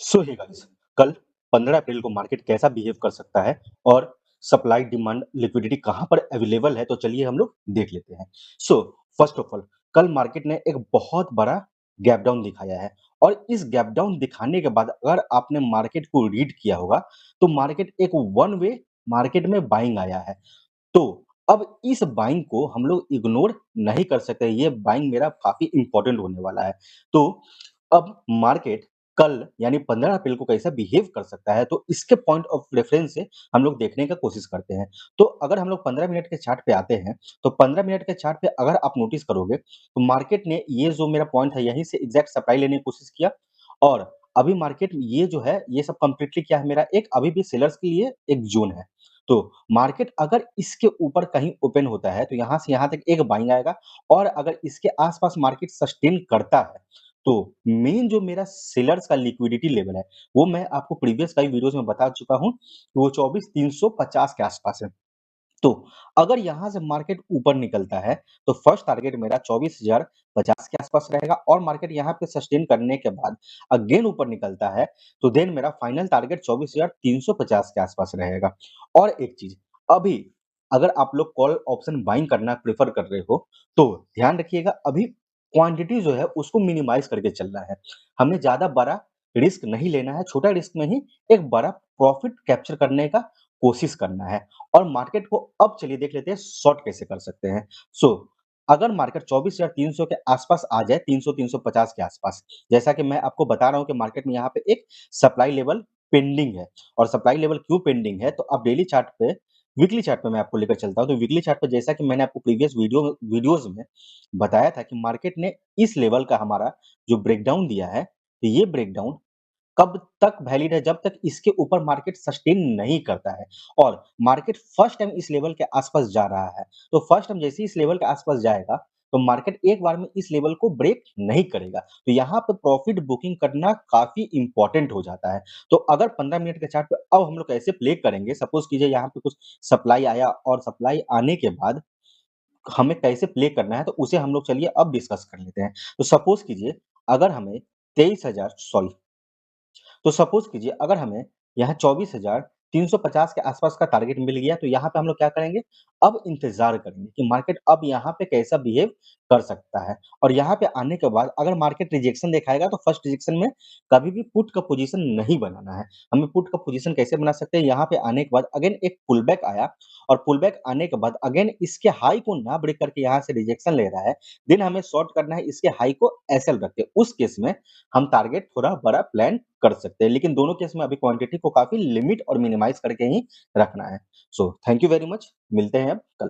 सो hey guys, कल 15 अप्रैल को market कैसा बिहेव कर सकता है और सप्लाई डिमांड लिक्विडिटी कहाँ पर अवेलेबल है, तो चलिए हम लोग देख लेते हैं। सो फर्स्ट ऑफ ऑल, कल मार्केट ने एक बहुत बड़ा गैप डाउन दिखाया है और इस गैप डाउन दिखाने के बाद अगर आपने मार्केट को रीड किया होगा, तो मार्केट एक वन वे मार्केट में बाइंग आया है। तो अब इस बाइंग को हम लोग इग्नोर नहीं कर सकते, ये बाइंग मेरा काफ़ी इम्पोर्टेंट होने वाला है। तो अब मार्केट कल यानी 15 अप्रैल को कैसा बिहेव कर सकता है, तो इसके पॉइंट ऑफ रेफरेंस से हम लोग देखने का कोशिश करते हैं। तो अगर हम लोग 15 मिनट के चार्ट पे आते हैं, तो 15 मिनट के चार्ट पे अगर आप नोटिस करोगे, तो मार्केट ने ये जो मेरा पॉइंट है, यहीं से एग्ज़ैक्ट सप्लाई लेने की कोशिश किया और अभी मार्केट ये जो है, ये सब कंप्लीटली क्या है मेरा एक अभी भी सेलर्स के लिए एक ज़ोन है। तो मार्केट अगर इसके ऊपर कहीं ओपन होता है, तो यहाँ से यहाँ तक एक बाइंग आएगा और अगर इसके आस-पास मार्केट सस्टेन करता है, तो मेन जो मेरा सेलर्स का लिक्विडिटी लेवल है, वो मैं आपको प्रीवियस कई वीडियोज़ में बता चुका हूँ, वो 24,350 के आस-पास है। तो अगर यहाँ से मार्केट ऊपर निकलता है, तो फर्स्ट टारगेट मेरा 24,050 के आस-पास रहेगा और मार्केट यहाँ पे सस्टेन करने के बाद अगेन ऊपर निकलता है, तो देन मेरा फाइनल टारगेट 24,350 के आस-पास रहेगा। और एक चीज़, अभी अगर आप लोग कॉल ऑप्शन बाइंग करना प्रेफ़र कर रहे हो, तो ध्यान रखिएगा अभी क्वांटिटी जो है उसको मिनिमाइज़ करके चलना है। हमें ज़्यादा बड़ा रिस्क नहीं लेना है, छोटा रिस्क में ही एक बड़ा प्रॉफ़िट कैप्चर करने का कोशिश करना है। और मार्केट को अब चलिए देख लेते हैं शॉर्ट कैसे कर सकते हैं। सो अगर मार्केट 24,300 के आस-पास आ जाए, 300-350 के आस-पास, जैसा कि मैं आपको बता रहा हूँ कि मार्केट में यहाँ पे एक सप्लाई लेवल पेंडिंग है और सप्लाई लेवल क्यों पेंडिंग है, तो अब डेली चार्ट पे वीकली चार्ट पे मैं आपको लेकर चलता हूँ। तो वीकली चार्ट पे जैसा कि मैंने आपको प्रीवियस वीडियोज़ में बताया था कि मार्केट ने इस लेवल का हमारा जो ब्रेकडाउन दिया है, तो ये ब्रेकडाउन कब तक वैलिड है जब तक इसके ऊपर मार्केट सस्टेन नहीं करता है और मार्केट फर्स्ट टाइम इस लेवल के आसपास जा रहा है। तो फर्स्ट टाइम जैसे ही इस लेवल के आसपास जाएगा, तो मार्केट एक बार में इस लेवल को ब्रेक नहीं करेगा। तो यहाँ पे प्रॉफिट बुकिंग करना काफ़ी इम्पोर्टेंट हो जाता है। तो अगर 15 मिनट के चार्ट पे अब हम लोग कैसे प्ले करेंगे, सपोज़ कीजिए यहाँ पे कुछ सप्लाई आया और सप्लाई आने के बाद हमें कैसे प्ले करना है, तो उसे हम लोग चलिए अब डिस्कस कर लेते हैं। तो सपोज़ कीजिए अगर हमें 23,000 सॉरी तो सपोज़ कीजिए अगर हमें यहाँ 24,350 के आस-पास का टारगेट मिल गया, तो यहाँ पे हम लोग क्या करेंगे, अब इंतज़ार करेंगे कि मार्केट अब यहाँ पे कैसा बिहेव कर सकता है। और यहाँ पे आने के बाद अगर मार्केट रिजेक्शन दिखाएगा, तो फर्स्ट रिजेक्शन में कभी भी पुट का पोज़ीशन नहीं बनाना है। हमें पुट का पोज़ीशन कैसे बना सकते हैं, यहाँ पे आने के बाद अगेन एक पुलबैक आया और पुलबैक आने के बाद अगेन इसके हाई को ना ब्रेक करके यहाँ से रिजेक्शन ले रहा है, देन हमें शॉर्ट करना है इसके हाई को एसएल रख के। उस केस में हम टारगेट थोड़ा बड़ा प्लान कर सकते हैं। लेकिन दोनों केस में अभी क्वांटिटी को काफ़ी लिमिट और मिनिमाइज़ करके ही रखना है। So thank you very much. मिलते हैं अब कल।